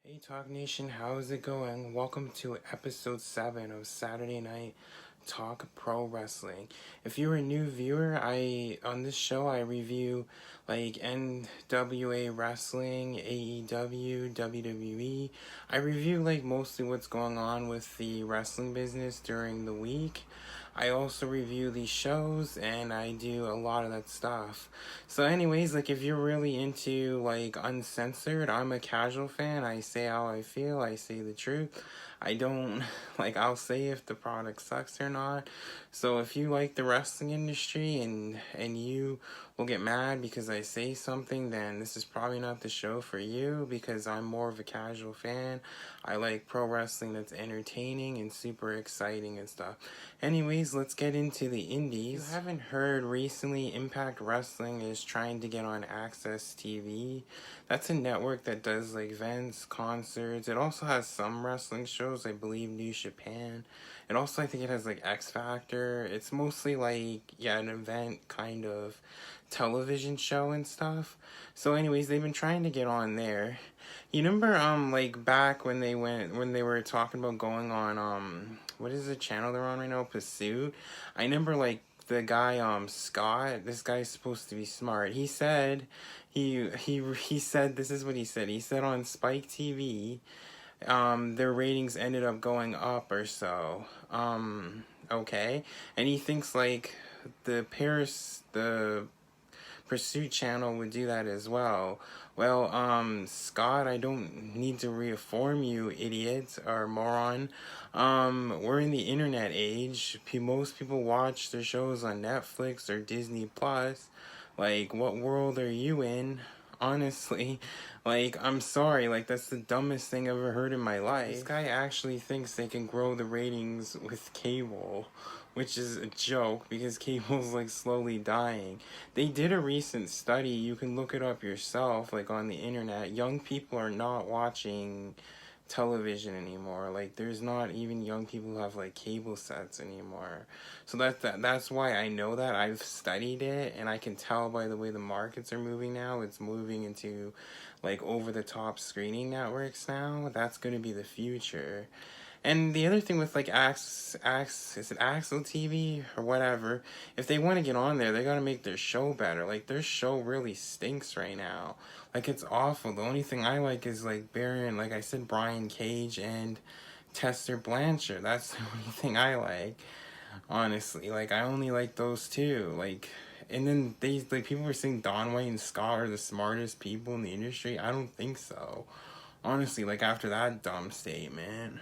Hey Talk Nation, how's it going? Welcome to episode 7 of Saturday Night Talk Pro Wrestling. If you're a new viewer, on this show I review like NWA wrestling, AEW, WWE. I review like mostly what's going on with the wrestling business during the week. I also review these shows and I do a lot of that stuff. So anyways, like if you're really into like uncensored, I'm a casual fan. I say how I feel, I say the truth. I don't I'll say if the product sucks or not. So if you like the wrestling industry and you will get mad because I say something, then this is probably not the show for you because I'm more of a casual fan. I like pro wrestling that's entertaining and super exciting and stuff. Anyways, let's get into the indies. If you haven't heard, recently Impact Wrestling is trying to get on Access TV. That's a network that does like events, concerts. It also has some wrestling shows, I believe New Japan. And also I think it has like X Factor. It's mostly like, an event kind of television show and stuff. So anyways, they've been trying to get on there. You remember like back when they were talking about going on what is the channel they're on right now, Pursuit? I remember like the guy Scott, this guy's supposed to be smart. He said he said, this is what he said. He said on Spike TV their ratings ended up going up or so. Okay. And he thinks like the Pursuit channel would do that as well. Well, Scott, I don't need to reform you, idiot or moron. We're in the internet age. Most people watch their shows on Netflix or Disney Plus. Like, what world are you in? Honestly, like, I'm sorry, like, that's the dumbest thing I've ever heard in my life. This guy actually thinks they can grow the ratings with cable, which is a joke because cable's like slowly dying. They did a recent study, you can look it up yourself, like on the internet. Young people are not watching television anymore. Like there's not even young people who have like cable sets anymore. So that's why I know that. I've studied it and I can tell by the way the markets are moving now. It's moving into like over the top screening networks now. That's going to be the future. And the other thing with like is it Axel TV or whatever, if they want to get on there, they gotta make their show better. Like their show really stinks right now. Like it's awful. The only thing I like is like Baron, like I said, Brian Cage and Tester Blanchard. That's the only thing I like. Honestly, like I only like those two. Like, and then people were saying Don White and Scott are the smartest people in the industry. I don't think so. Honestly, like after that dumb statement.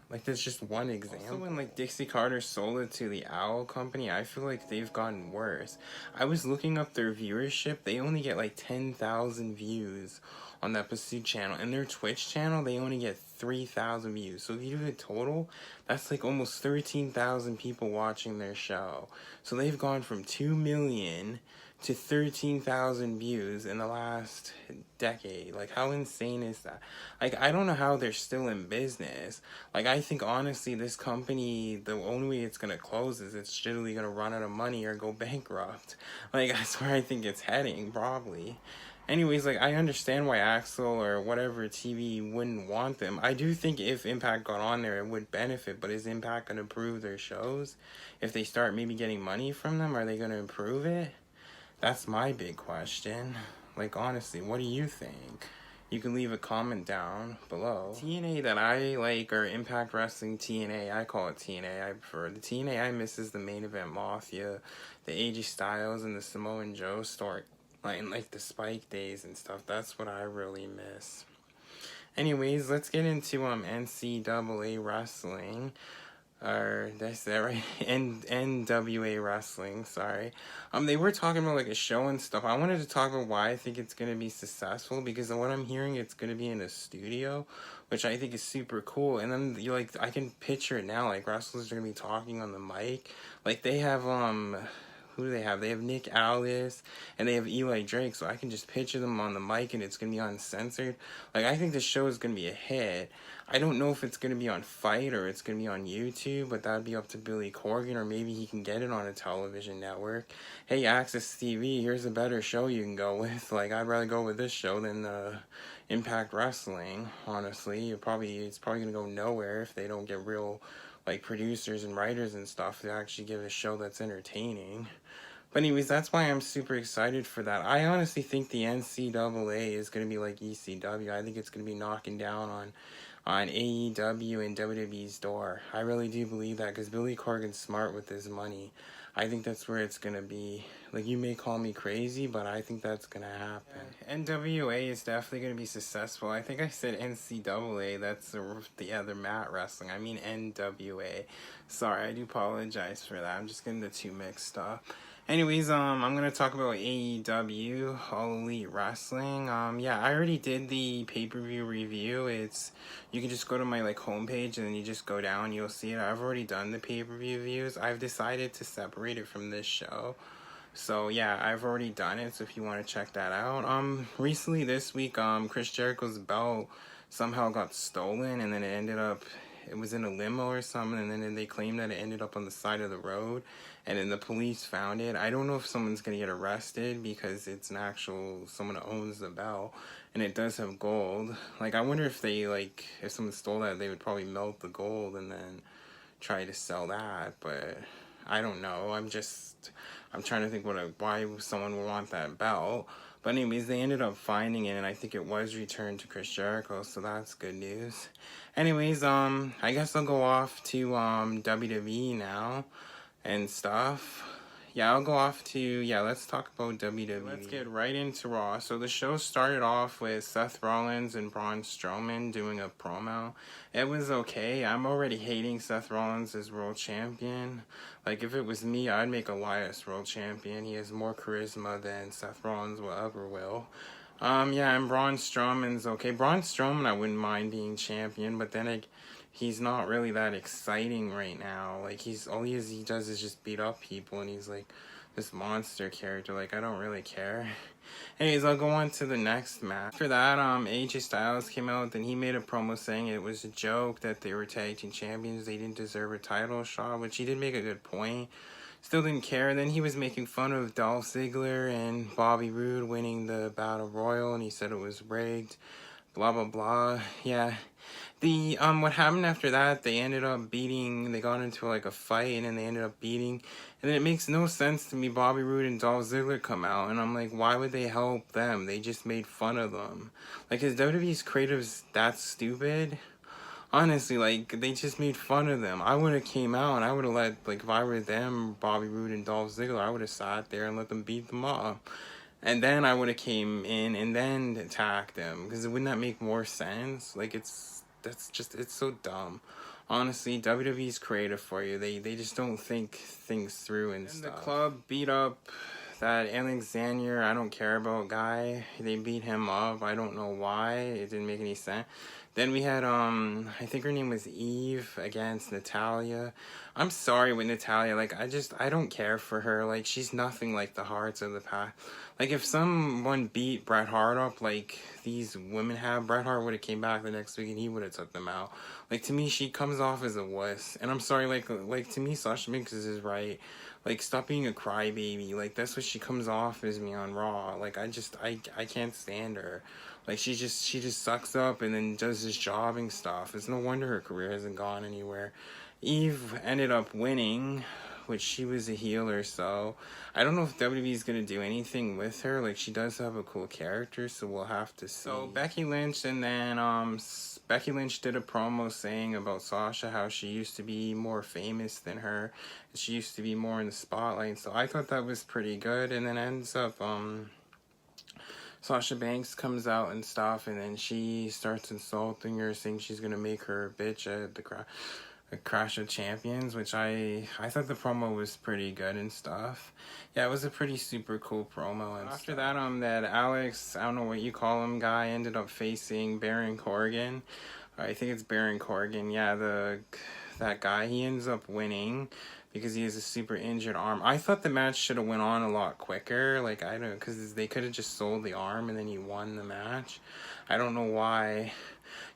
Like, that's just one example. Also, when, like, Dixie Carter sold it to the Owl Company, I feel like they've gotten worse. I was looking up their viewership. They only get, like, 10,000 views on that Pursuit channel. And their Twitch channel, they only get 3,000 views. So if you do the total, that's, like, almost 13,000 people watching their show. So they've gone from 2 million to 13,000 views in the last decade. Like, how insane is that? Like, I don't know how they're still in business. Like, I think, honestly, this company, the only way it's gonna close is it's literally gonna run out of money or go bankrupt. Like, that's where I think it's heading, probably. Anyways, like, I understand why Axel or whatever TV wouldn't want them. I do think if Impact got on there, it would benefit, but is Impact gonna improve their shows? If they start maybe getting money from them, are they gonna improve it? That's my big question. Like, honestly, what do you think? You can leave a comment down below. TNA that I like are Impact Wrestling TNA. I call it TNA. I prefer the TNA I miss is the Main Event Mafia, the AJ Styles and the Samoan Joe storyline, like the Spike days and stuff. That's what I really miss. Anyways, let's get into NCAA wrestling. Or did I say that right? NWA wrestling, sorry. They were talking about like a show and stuff. I wanted to talk about why I think it's gonna be successful because of what I'm hearing, it's gonna be in a studio, which I think is super cool. And then I can picture it now, like wrestlers are gonna be talking on the mic. Like they have who do they have? They have Nick Aldis, and they have Eli Drake, so I can just picture them on the mic, and it's going to be uncensored. Like, I think this show is going to be a hit. I don't know if it's going to be on Fight or it's going to be on YouTube, but that would be up to Billy Corgan, or maybe he can get it on a television network. Hey, Access TV, here's a better show you can go with. Like, I'd rather go with this show than Impact Wrestling, honestly. It's probably going to go nowhere if they don't get real, like, producers and writers and stuff to actually give a show that's entertaining. But anyways, that's why I'm super excited for that. I honestly think the NCAA is going to be like ECW. I think it's going to be knocking down on AEW and WWE's door. I really do believe that, because Billy Corgan's smart with his money. I think that's where it's going to be. Like, you may call me crazy, but I think that's going to happen. NWA is definitely going to be successful. I think I said NCAA. That's the other mat wrestling. I mean NWA. Sorry, I do apologize for that. I'm just getting the two mixed up. Anyways, I'm going to talk about AEW, All Elite Wrestling. Yeah, I already did the pay-per-view review. You can just go to my, like, homepage, and then you just go down, you'll see it. I've already done the pay-per-view views. I've decided to separate it from this show. So, yeah, I've already done it, so if you want to check that out. Recently this week, Chris Jericho's belt somehow got stolen, and then it was in a limo or something, and then they claimed that it ended up on the side of the road, and then the police found it. I don't know if someone's going to get arrested, because it's someone owns the belt, and it does have gold. Like, I wonder if if someone stole that, they would probably melt the gold and then try to sell that, but I don't know. I'm trying to think why someone would want that belt. But anyways, they ended up finding it, and I think it was returned to Chris Jericho, so that's good news. Anyways, I guess I'll go off to WWE now and stuff. Yeah, I'll go off to, let's talk about WWE. Let's get right into Raw. So the show started off with Seth Rollins and Braun Strowman doing a promo. It was okay. I'm already hating Seth Rollins as world champion. Like, if it was me, I'd make Elias world champion. He has more charisma than Seth Rollins will ever will. And Braun Strowman's okay. Braun Strowman, I wouldn't mind being champion, but then he's not really that exciting right now. Like, all he does is just beat up people, and he's like this monster character. Like, I don't really care. Anyways, I'll go on to the next match. After that, AJ Styles came out, and he made a promo saying it was a joke that they were tag team champions. They didn't deserve a title shot, which he did make a good point. Still didn't care. Then he was making fun of Dolph Ziggler and Bobby Roode winning the Battle Royal, and he said it was rigged. Blah, blah, blah. Yeah. What happened after that, they got into like a fight, and they ended up beating, and then it makes no sense to me. Bobby Roode and Dolph Ziggler come out, and I'm like, why would they help them? They just made fun of them. Like, is WWE's creatives that stupid? Honestly, like, they just made fun of them. I would have came out, and I would have if I were them, Bobby Roode and Dolph Ziggler, I would have sat there and let them beat them up. And then I would have came in and then attacked them, because wouldn't that make more sense? Like, it's so dumb. Honestly, WWE's creative for you. They just don't think things through and stuff. The club beat up that Alexander, I don't care about guy. They beat him up. I don't know why. It didn't make any sense. Then we had, I think her name was Eve against Natalya. I'm sorry with Natalya. Like, I don't care for her. Like, she's nothing like the Hearts of the past. Like, if someone beat Bret Hart up like these women have, Bret Hart would have came back the next week and he would have took them out. Like, to me, she comes off as a wuss. And I'm sorry, like to me, Sasha Banks is right. Like, stop being a crybaby. Like, that's what she comes off as me on Raw. Like, I can't stand her. Like, she just sucks up and then does this jobbing stuff. It's no wonder her career hasn't gone anywhere. Eve ended up winning, which she was a healer, so I don't know if WWE's going to do anything with her. Like, she does have a cool character, so we'll have to see. So, Becky Lynch, and then Becky Lynch did a promo saying about Sasha, how she used to be more famous than her. She used to be more in the spotlight, so I thought that was pretty good, and then ends up, Sasha Banks comes out and stuff, and then she starts insulting her, saying she's going to make her a bitch at the Crash of Champions, which I thought the promo was pretty good and stuff. Yeah, it was a pretty super cool promo. And after that, that Alex, I don't know what you call him, guy, ended up facing Baron Corbin. I think it's Baron Corbin. Yeah, that guy, he ends up winning. because he has a super injured arm. I thought the match should have went on a lot quicker. Like, I don't, because they could have just sold the arm and then he won the match. I don't know why.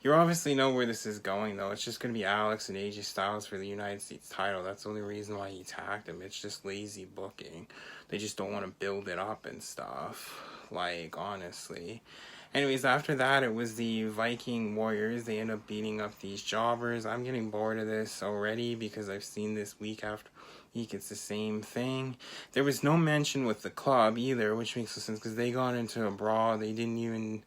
You obviously know where this is going, though. It's just going to be Alex and AJ Styles for the United States title. That's the only reason why he tagged him. It's just lazy booking. They just don't want to build it up and stuff. Like, honestly. Anyways, after that, it was the Viking Warriors. They end up beating up these jobbers. I'm getting bored of this already because I've seen this week after week. It's the same thing. There was no mention with the club either, which makes no sense because they got into a brawl. They didn't even,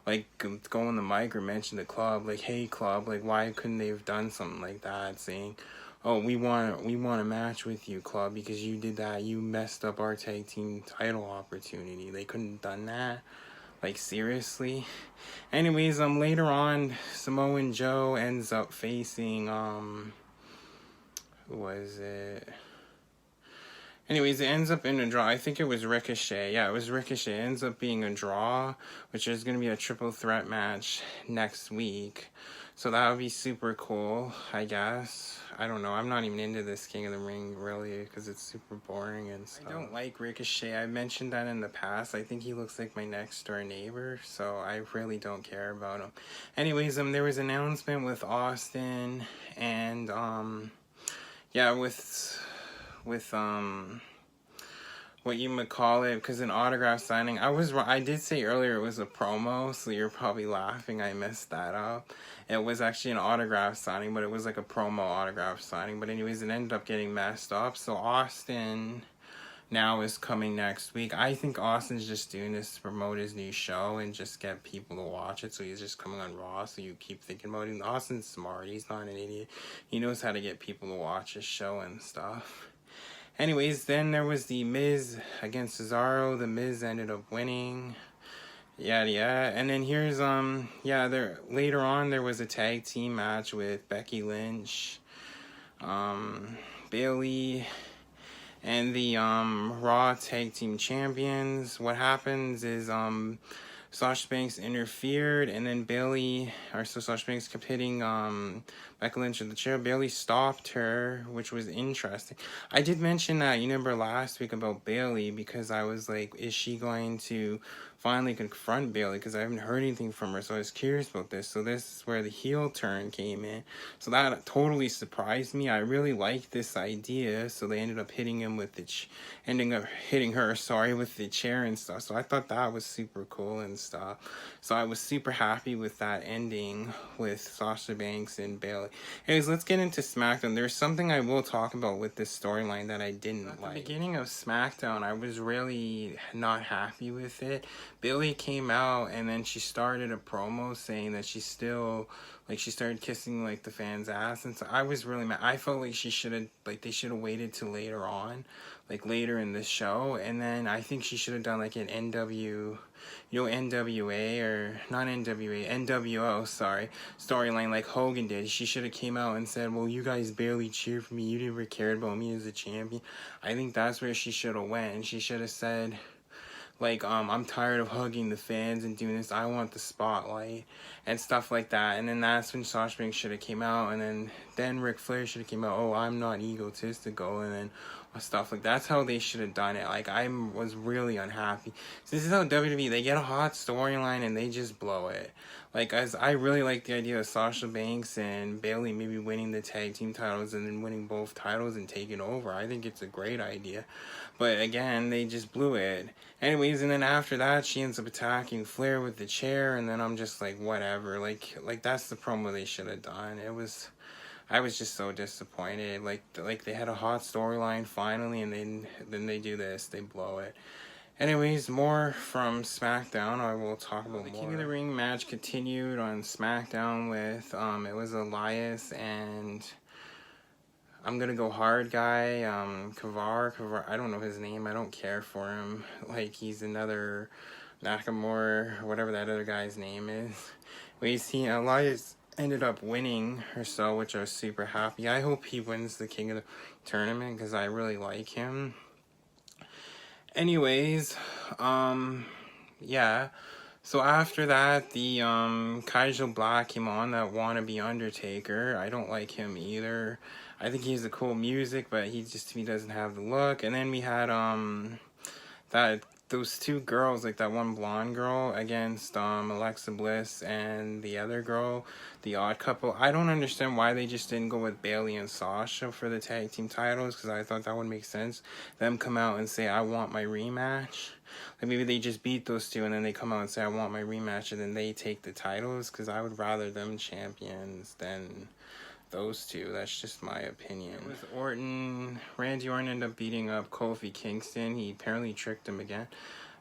like, go on the mic or mention the club. Like, hey, club, like, why couldn't they have done something like that, saying, oh, we want a match with you, club, because you did that. You messed up our tag team title opportunity. They couldn't have done that. Like, seriously? Anyways, later on, Samoa Joe ends up facing, who was it? Anyways, it ends up in a draw. I think it was Ricochet. Yeah, it was Ricochet. It ends up being a draw, which is going to be a triple threat match next week. So that would be super cool, I guess. I don't know. I'm not even into this King of the Ring, really, because it's super boring and stuff. I don't like Ricochet. I mentioned that in the past. I think he looks like my next-door neighbor, so I really don't care about him. Anyways, there was an announcement with Austin, and, yeah, with what because an autograph signing. I did say earlier it was a promo, so you're probably laughing. I messed that up. It was actually an autograph signing, but it was like a promo autograph signing. But anyways, it ended up getting messed up. So Austin now is coming next week. I think Austin's just doing this to promote his new show and just get people to watch it. So he's just coming on Raw, so you keep thinking about him. Austin's smart. He's not an idiot. He knows how to get people to watch his show and stuff. Anyways, then there was the Miz against Cesaro. The Miz ended up winning. Yada yada. And then here's later on there was a tag team match with Becky Lynch, Bayley, and the Raw Tag Team Champions. What happens is Sasha Banks interfered, and then Sasha Banks kept hitting Becky Lynch in the chair. Bayley stopped her, which was interesting. I did mention that, you remember last week about Bayley, because I was like, is she going to finally confront Bayley? Because I haven't heard anything from her, so I was curious about this. So this is where the heel turn came in. So that totally surprised me. I really liked this idea. So they ended up hitting her with the chair and stuff. So I thought that was super cool and stuff. So I was super happy with that ending with Sasha Banks and Bayley. Anyways, let's get into SmackDown. There's something I will talk about with this storyline that I didn't like. At the beginning of SmackDown, I was really not happy with it. Bayley came out and then she started a promo saying that she started kissing like the fans' ass, and so I was really mad. I felt like they should have waited till later on, like later in the show, and then I think she should have done like an NWA or not NWA, NWO, storyline like Hogan did. She should have came out and said, well, you guys barely cheered for me, you never cared about me as a champion. I think that's where she should have went, and she should have said, like, I'm tired of hugging the fans and doing this. I want the spotlight and stuff like that. And then that's when Sasha Banks should have came out. And then Ric Flair should have came out. Oh, I'm not egotistical. And then stuff like that's how they should have done it. Like, I was really unhappy. So this is how WWE, they get a hot storyline and they just blow it. Like, as I really like the idea of Sasha Banks and Bayley maybe winning the tag team titles and then winning both titles and taking over. I think it's a great idea. But again, they just blew it. Anyways, and then after that, she ends up attacking Flair with the chair, and then I'm just like, whatever. Like that's the promo they should have done. I was just so disappointed. Like they had a hot storyline finally, and then they do this, they blow it. Anyways, more from SmackDown. I will talk about the King of the Ring match continued on SmackDown with it was Elias and I'm gonna go hard guy, Kavar, I don't know his name, I don't care for him, like he's another Nakamura, whatever that other guy's name is. Elias ended up winning or so, which I was super happy. I hope he wins the King of the Tournament, because I really like him. Anyways, yeah, So after that, the Kaijo Black came on, that wannabe Undertaker. I don't like him either. I think he has a cool music, but he doesn't have the look. And then we had that those two girls, like that one blonde girl against Alexa Bliss and the other girl, the Odd Couple. I don't understand why they just didn't go with Bailey and Sasha for the tag team titles, because I thought that would make sense. Them come out and say, I want my rematch. Like maybe they just beat those two and then they come out and say, I want my rematch, and then they take the titles, because I would rather them champions than those two. That's just my opinion. With Orton, Randy Orton ended up beating up Kofi Kingston. He apparently tricked him again.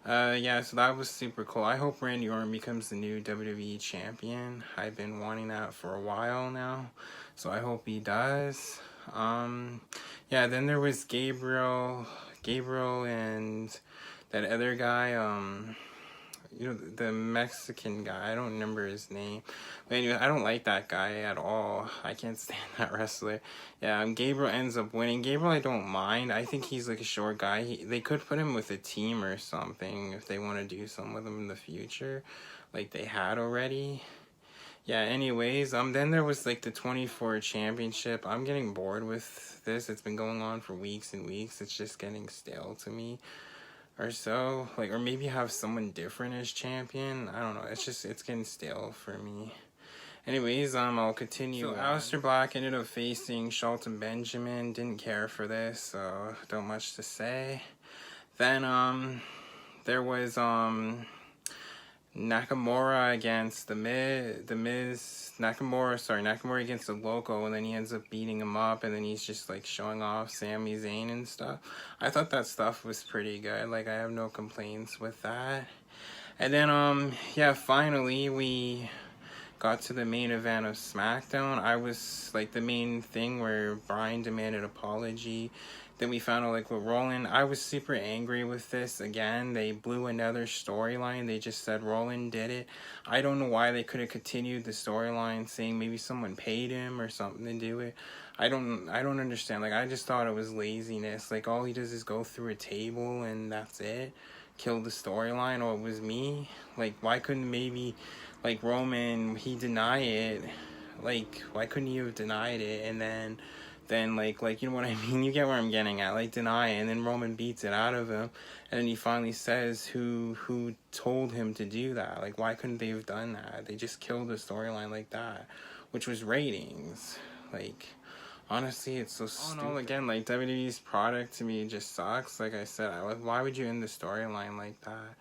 Yeah, so that was super cool. I hope Randy Orton becomes the new WWE champion. I've been wanting that for a while now, so I hope he does. Yeah, then there was Gabriel and that other guy, the Mexican guy. I don't remember his name. But anyway, I don't like that guy at all. I can't stand that wrestler. Yeah, Gabriel ends up winning. Gabriel, I don't mind. I think he's like a short guy. They could put him with a team or something if they want to do something with him in the future, like they had already. Yeah, anyways, then there was like the 24 championship. I'm getting bored with this. It's been going on for weeks and weeks. It's just getting stale to me. Or so, like, or maybe have someone different as champion. I don't know. It's getting stale for me. Anyways, I'll continue. So Aleister Black ended up facing Shelton Benjamin. Didn't care for this, so don't much to say. Then there was Nakamura against the Miz. Nakamura against the Loco, and then he ends up beating him up, and then he's just like showing off Sami Zayn and stuff. I thought that stuff was pretty good. Like, I have no complaints with that. And then yeah, finally we got to the main event of SmackDown. I was like the main thing where Bryan demanded apology. Then we found out, like, with Roland, I was super angry with this. Again, they blew another storyline. They just said Roland did it. I don't know why they could have continued the storyline, saying maybe someone paid him or something to do it. I don't understand. Like, I just thought it was laziness. Like, all he does is go through a table and that's it. Kill the storyline. Or it was me. Like, why couldn't maybe, like, Roman, he deny it? Like, why couldn't he have denied it and then like, you know what I mean? You get where I'm getting at. Like, deny it, and then Roman beats it out of him, and then he finally says who told him to do that. Like, why couldn't they have done that? They just killed the storyline like that, which was ratings. Like, honestly, it's so stupid. Oh, no, again, like, WWE's product to me just sucks. Like I said, why would you end the storyline like that?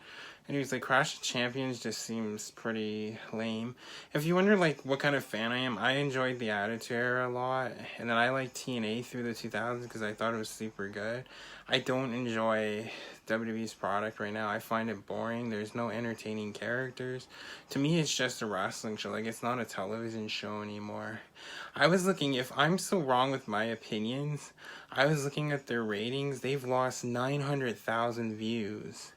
Anyways, like, Clash of Champions just seems pretty lame. If you wonder, like, what kind of fan I am, I enjoyed the Attitude Era a lot. And then I liked TNA through the 2000s because I thought it was super good. I don't enjoy WWE's product right now. I find it boring. There's no entertaining characters. To me, it's just a wrestling show. Like, it's not a television show anymore. I was looking, if I'm so wrong with my opinions, I was looking at their ratings. They've lost 900,000 views.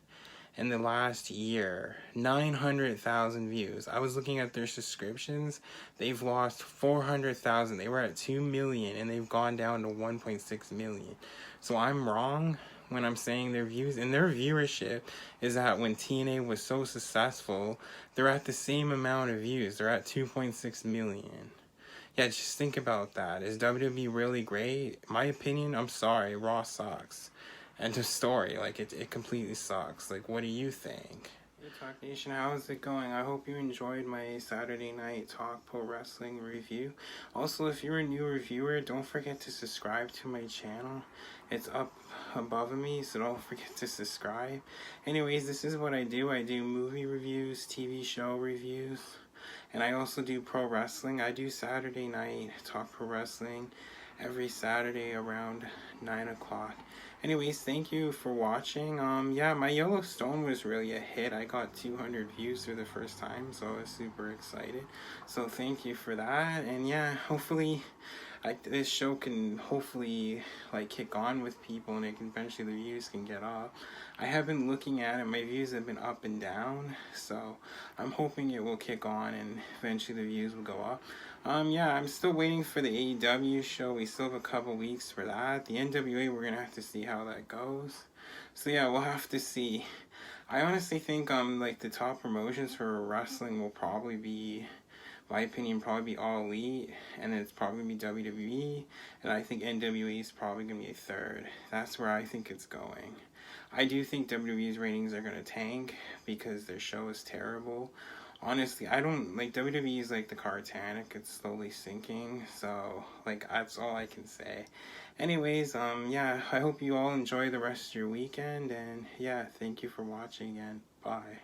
In the last year, 900,000 views. I was looking at their subscriptions. They've lost 400,000. They were at 2 million and they've gone down to 1.6 million. So I'm wrong when I'm saying their views. And their viewership is that when TNA was so successful, they're at the same amount of views. They're at 2.6 million. Yeah, just think about that. Is WWE really great? My opinion, I'm sorry, Raw sucks. End of story. Like, it completely sucks. Like, what do you think? Hey, Talk Nation, how's it going? I hope you enjoyed my Saturday night Talk Pro Wrestling review. Also, if you're a new reviewer, don't forget to subscribe to my channel. It's up above me, so don't forget to subscribe. Anyways, this is what I do. I do movie reviews, TV show reviews, and I also do pro wrestling. I do Saturday night Talk Pro Wrestling every Saturday around 9 o'clock. Anyways, thank you for watching. Yeah, my Yellowstone was really a hit. I got 200 views for the first time, so I was super excited. So thank you for that. And yeah, hopefully, this show can hopefully like kick on with people, and eventually the views can get up. I have been looking at it. My views have been up and down, so I'm hoping it will kick on and eventually the views will go up. Yeah, I'm still waiting for the AEW show. We still have a couple weeks for that. The NWA, we're gonna have to see how that goes. So yeah, we'll have to see. I honestly think like the top promotions for wrestling will probably be, my opinion, probably be All Elite, and then it's probably be WWE, and I think NWE is probably gonna be a third. That's where I think it's going. I do think WWE's ratings are gonna tank because their show is terrible. Honestly, I don't like WWE is like the Titanic. It's slowly sinking. So like that's all I can say. Anyways, yeah, I hope you all enjoy the rest of your weekend, and yeah, thank you for watching, and bye.